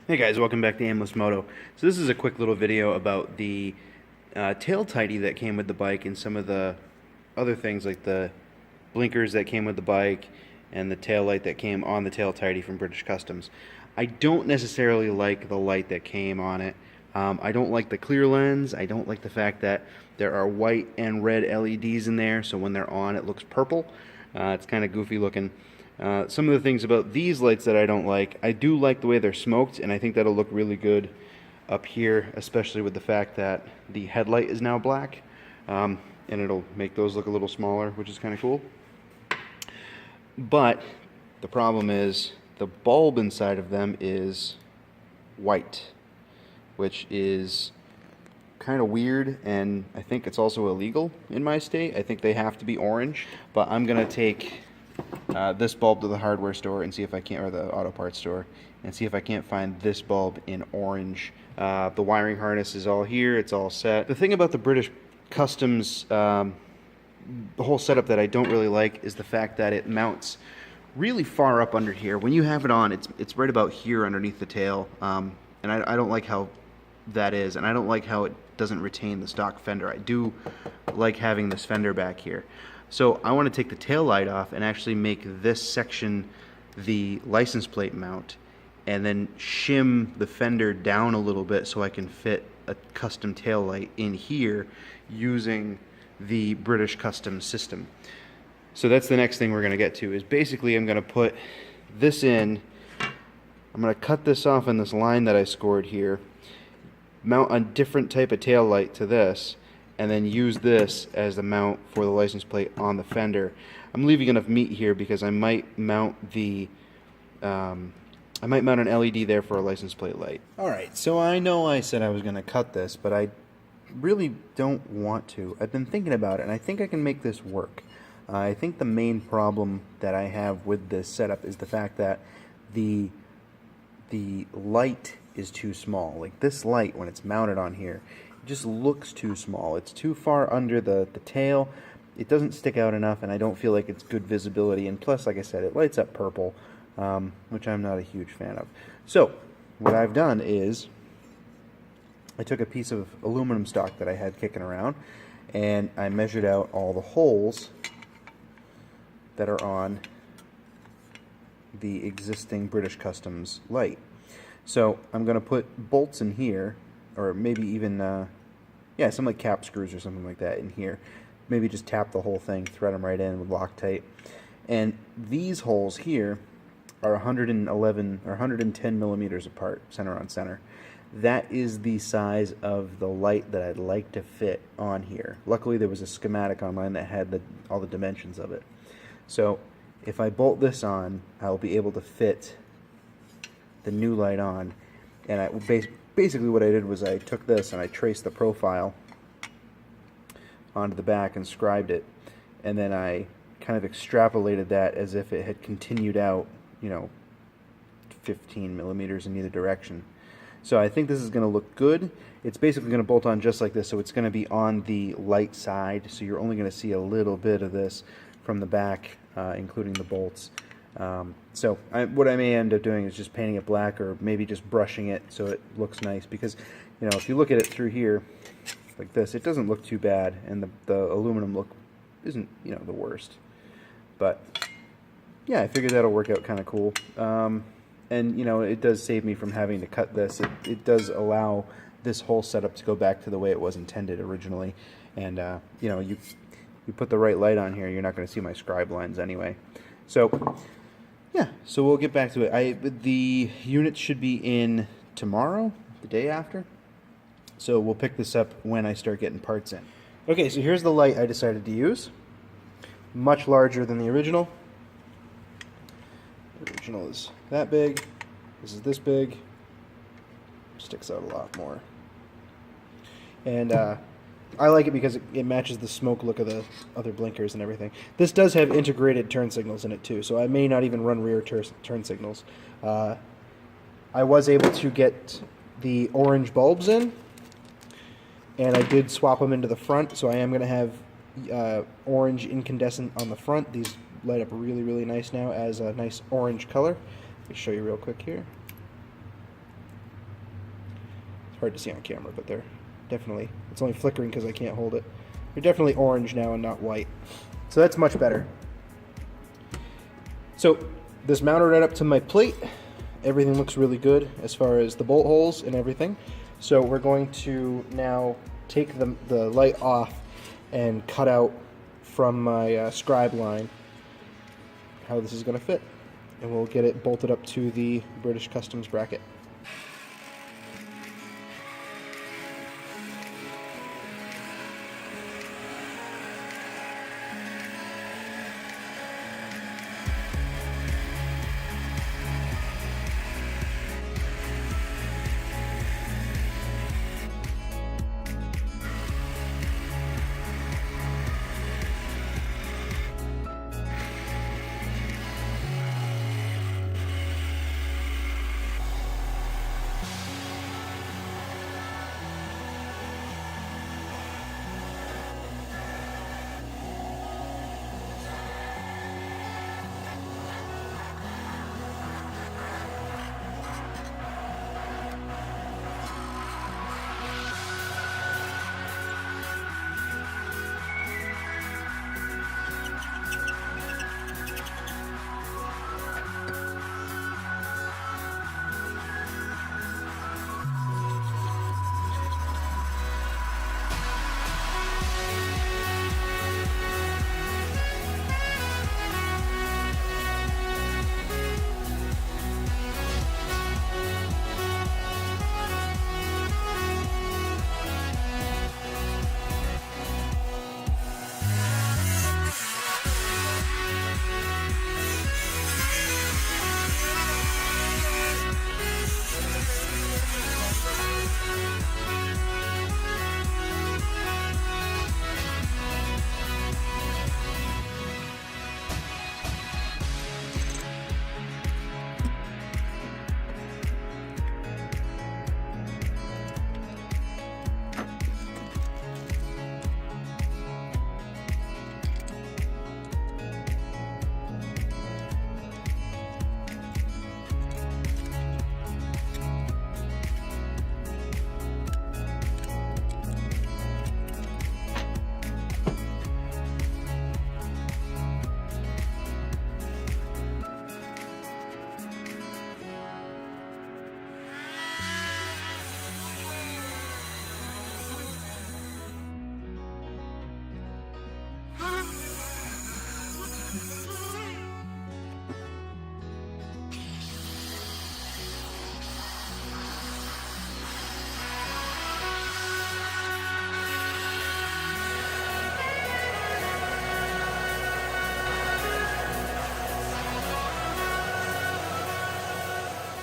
Hey guys, welcome back to Aimless Moto. So this is a quick little video about the tail tidy that came with the bike and some of the other things like the blinkers that came with the bike and the tail light that came on the tail tidy from British Customs. I don't necessarily like the light that came on it. I don't like the clear lens. I don't like the fact that there are white and red LEDs in there, so when they're on it looks purple. It's kind of goofy looking. Some of the things about these lights that I don't like, I do like the way they're smoked, and I think that'll look really good up here, especially with the fact that the headlight is now black, and it'll make those look a little smaller, which is kind of cool. But the problem is the bulb inside of them is white, which is kind of weird, and I think it's also illegal in my state. I think they have to be orange, but I'm gonna take this bulb to the hardware store and see if I can't, or the auto parts store, and see if I can't find this bulb in orange. The wiring harness is all here, it's all set. The thing about the British Customs, the whole setup that I don't really like is the fact that it mounts really far up under here. When you have it on, it's right about here underneath the tail, and I don't like how that is, and I don't like how it doesn't retain the stock fender. I do like having this fender back here. So I want to take the tail light off and actually make this section the license plate mount, and then shim the fender down a little bit so I can fit a custom tail light in here using the British Customs system. So that's the next thing we're going to get to, is basically I'm going to put this in, I'm going to cut this off in this line that I scored here, mount a different type of tail light to this, and then use this as the mount for the license plate on the fender. I'm leaving enough meat here because I might mount the an LED there for a license plate light. Alright, so I know I said I was going to cut this, but I really don't want to. I've been thinking about it, and I think I can make this work. I think the main problem that I have with this setup is the fact that the light is too small. Like this light, when it's mounted on here, just looks too small. It's too far under the tail. It doesn't stick out enough, and I don't feel like it's good visibility. And plus, like I said, it lights up purple, which I'm not a huge fan of. So what I've done is I took a piece of aluminum stock that I had kicking around, and I measured out all the holes that are on the existing British Customs light. So I'm going to put bolts in here, or maybe even some like cap screws or something like that in here. Maybe just tap the whole thing, thread them right in with Loctite. And these holes here are 111 or 110 millimeters apart, center on center. That is the size of the light that I'd like to fit on here. Luckily there was a schematic online that had all the dimensions of it. So if I bolt this on, I'll be able to fit the new light on. And basically what I did was I took this and I traced the profile onto the back and scribed it, and then I kind of extrapolated that as if it had continued out, 15 millimeters in either direction. So I think this is going to look good. It's basically going to bolt on just like this, so it's going to be on the light side, so you're only going to see a little bit of this from the back, including the bolts. So what I may end up doing is just painting it black, or maybe just brushing it so it looks nice, because if you look at it through here like this, it doesn't look too bad, and the aluminum look isn't the worst. But yeah, I figured that'll work out kind of cool. And it does save me from having to cut this. It does allow this whole setup to go back to the way it was intended originally. And you put the right light on here, you're not going to see my scribe lines anyway. So yeah, so we'll get back to it. The unit should be in tomorrow, the day after. So we'll pick this up when I start getting parts in. Okay, so here's the light I decided to use. Much larger than the original. The original is that big. This is this big. Sticks out a lot more. And I like it because it matches the smoke look of the other blinkers and everything. This does have integrated turn signals in it too, so I may not even run rear turn signals. I was able to get the orange bulbs in, and I did swap them into the front, so I am going to have orange incandescent on the front. These light up really, really nice now as a nice orange color. Let me show you real quick here. It's hard to see on camera, but they're definitely, it's only flickering because I can't hold it. They're definitely orange now and not white. So that's much better. So this mounted right up to my plate. Everything looks really good as far as the bolt holes and everything. So we're going to now take the light off and cut out from my scribe line how this is going to fit. And we'll get it bolted up to the British Customs bracket.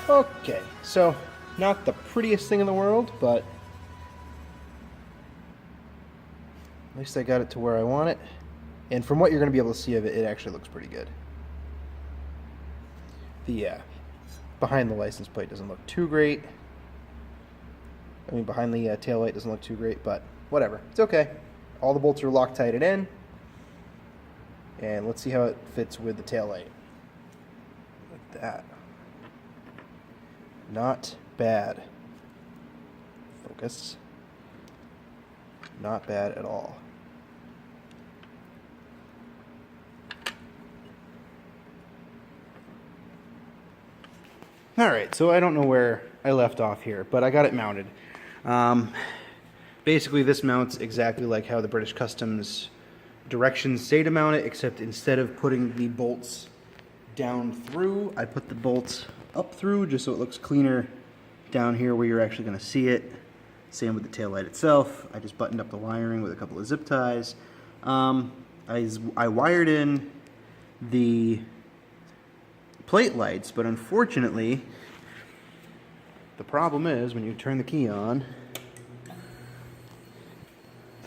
Okay, so not the prettiest thing in the world, but at least I got it to where I want it. And from what you're going to be able to see of it, it actually looks pretty good. The behind the license plate doesn't look too great. I mean, behind the taillight doesn't look too great, but whatever. It's okay. All the bolts are Loctited in. And let's see how it fits with the taillight. Like that. Not bad. Focus. Not bad at all. Alright, so I don't know where I left off here, but I got it mounted. Basically, this mounts exactly like how the British Customs directions say to mount it, except instead of putting the bolts down through, I put the bolts up through just so it looks cleaner down here where you're actually going to see it. Same with the taillight itself. I just buttoned up the wiring with a couple of zip ties. I wired in the plate lights, but unfortunately the problem is when you turn the key on,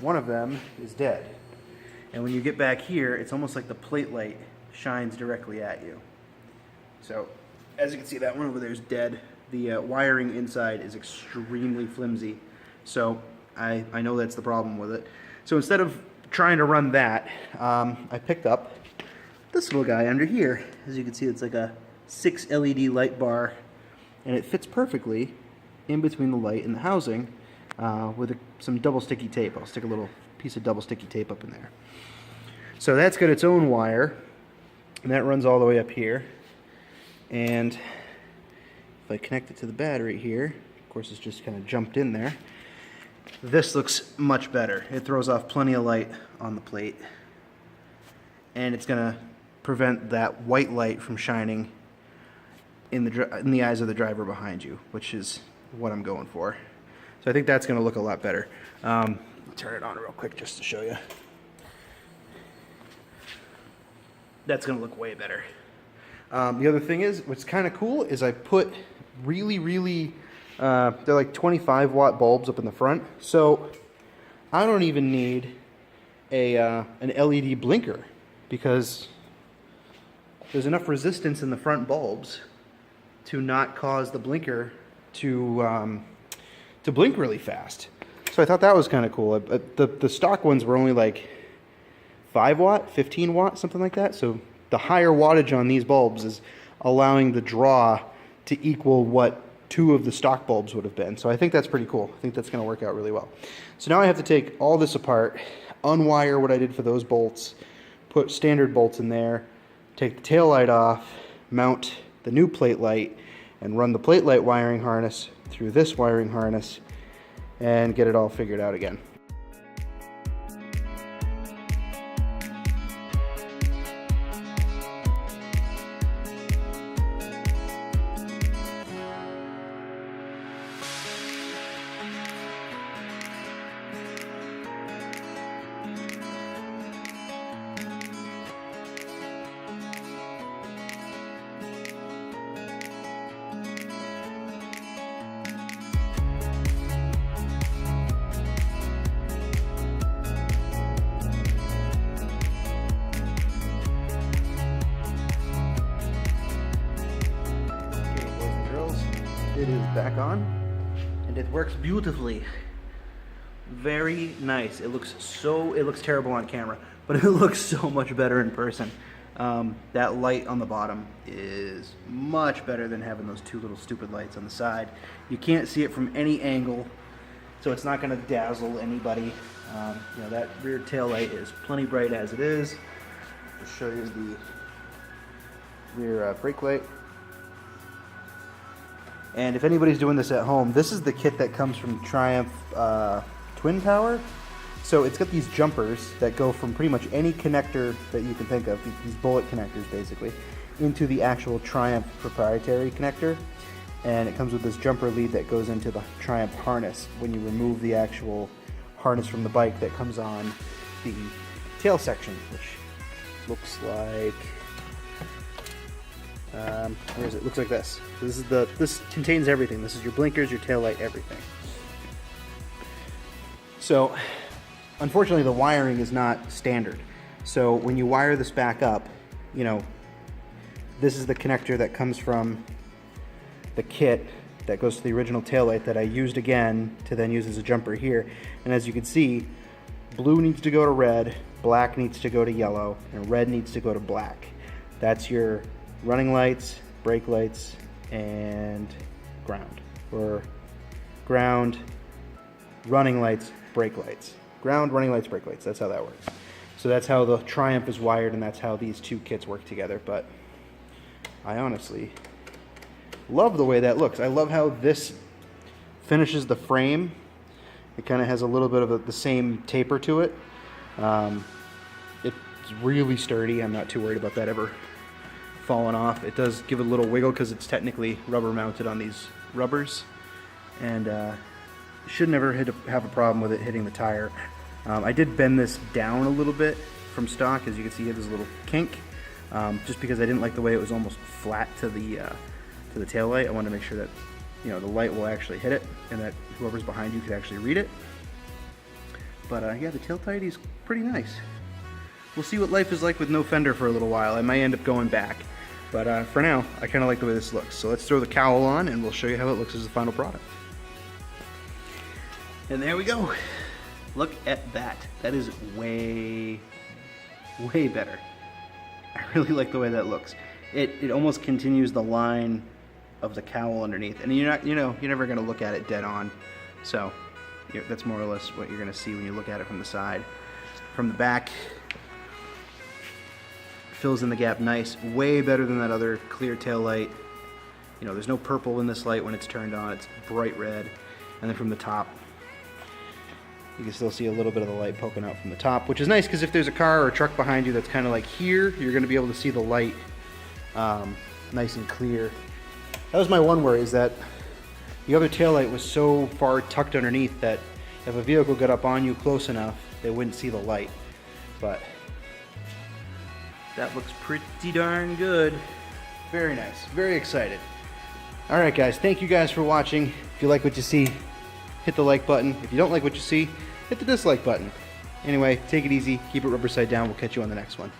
one of them is dead. And when you get back here, it's almost like the plate light shines directly at you. So as you can see, that one over there is dead. The wiring inside is extremely flimsy. So I know that's the problem with it. So instead of trying to run that, I picked up this little guy under here. As you can see, it's like a 6 LED light bar, and it fits perfectly in between the light and the housing with some double sticky tape. I'll stick a little piece of double sticky tape up in there. So that's got its own wire, and that runs all the way up here. And if I connect it to the battery here, of course it's just kind of jumped in there, this looks much better. It throws off plenty of light on the plate, and it's going to prevent that white light from shining in the eyes of the driver behind you, which is what I'm going for. So I think that's going to look a lot better. Turn it on real quick just to show you. That's going to look way better. The other thing is, what's kind of cool is I put really, they're like 25 watt bulbs up in the front. So I don't even need an LED blinker because there's enough resistance in the front bulbs to not cause the blinker to blink really fast. So I thought that was kind of cool. The stock ones were only like 5 watt, 15 watt, something like that. So the higher wattage on these bulbs is allowing the draw to equal what 2 of the stock bulbs would have been. So I think that's pretty cool. I think that's going to work out really well. So now I have to take all this apart, unwire what I did for those bolts, put standard bolts in there, take the tail light off, mount the new plate light, and run the plate light wiring harness through this wiring harness and get it all figured out again. It is back on, and it works beautifully. Very nice. It looks terrible on camera, but it looks so much better in person. That light on the bottom is much better than having those 2 little stupid lights on the side. You can't see it from any angle, so it's not going to dazzle anybody. You know, that rear tail light is plenty bright as it is. I'll show you the rear brake light. And if anybody's doing this at home, this is the kit that comes from Triumph Twin Power. So it's got these jumpers that go from pretty much any connector that you can think of, these bullet connectors basically, into the actual Triumph proprietary connector. And it comes with this jumper lead that goes into the Triumph harness when you remove the actual harness from the bike that comes on the tail section, which looks like... where is it? Looks like this. This contains everything. This is your blinkers, your tail light, everything. So, unfortunately, the wiring is not standard. So when you wire this back up, you know, this is the connector that comes from the kit that goes to the original tail light that I used again to then use as a jumper here. And as you can see, blue needs to go to red, black needs to go to yellow, and red needs to go to black. That's your running lights, brake lights, and ground. Or ground, running lights, brake lights. Ground, running lights, brake lights. That's how that works. So that's how the Triumph is wired, and that's how these 2 kits work together. But I honestly love the way that looks. I love how this finishes the frame. It kind of has a little bit of the same taper to it. It's really sturdy. I'm not too worried about that ever falling off. It does give it a little wiggle because it's technically rubber mounted on these rubbers, and should never have a problem with it hitting the tire. I did bend this down a little bit from stock. As you can see, there's a little kink, just because I didn't like the way it was almost flat to the tail light. I wanted to make sure that, you know, the light will actually hit it and that whoever's behind you could actually read it. But yeah, the tail tidy is pretty nice. We'll see what life is like with no fender for a little while. I might end up going back. But for now, I kind of like the way this looks. So let's throw the cowl on and we'll show you how it looks as the final product. And there we go. Look at that. That is way better. I really like the way that looks. It almost continues the line of the cowl underneath. And you're not, you're never going to look at it dead on. So that's more or less what you're going to see when you look at it from the side. From the back, fills in the gap nice, way better than that other clear tail light. There's no purple in this light when it's turned on, it's bright red. And then from the top, you can still see a little bit of the light poking out from the top, which is nice because if there's a car or a truck behind you that's kind of like here, you're going to be able to see the light nice and clear. That was my one worry, is that the other taillight was so far tucked underneath that if a vehicle got up on you close enough, they wouldn't see the light. But that looks pretty darn good. Very nice. Very excited. Alright guys, thank you guys for watching. If you like what you see, hit the like button. If you don't like what you see, hit the dislike button. Anyway, take it easy, keep it rubber side down. We'll catch you on the next one.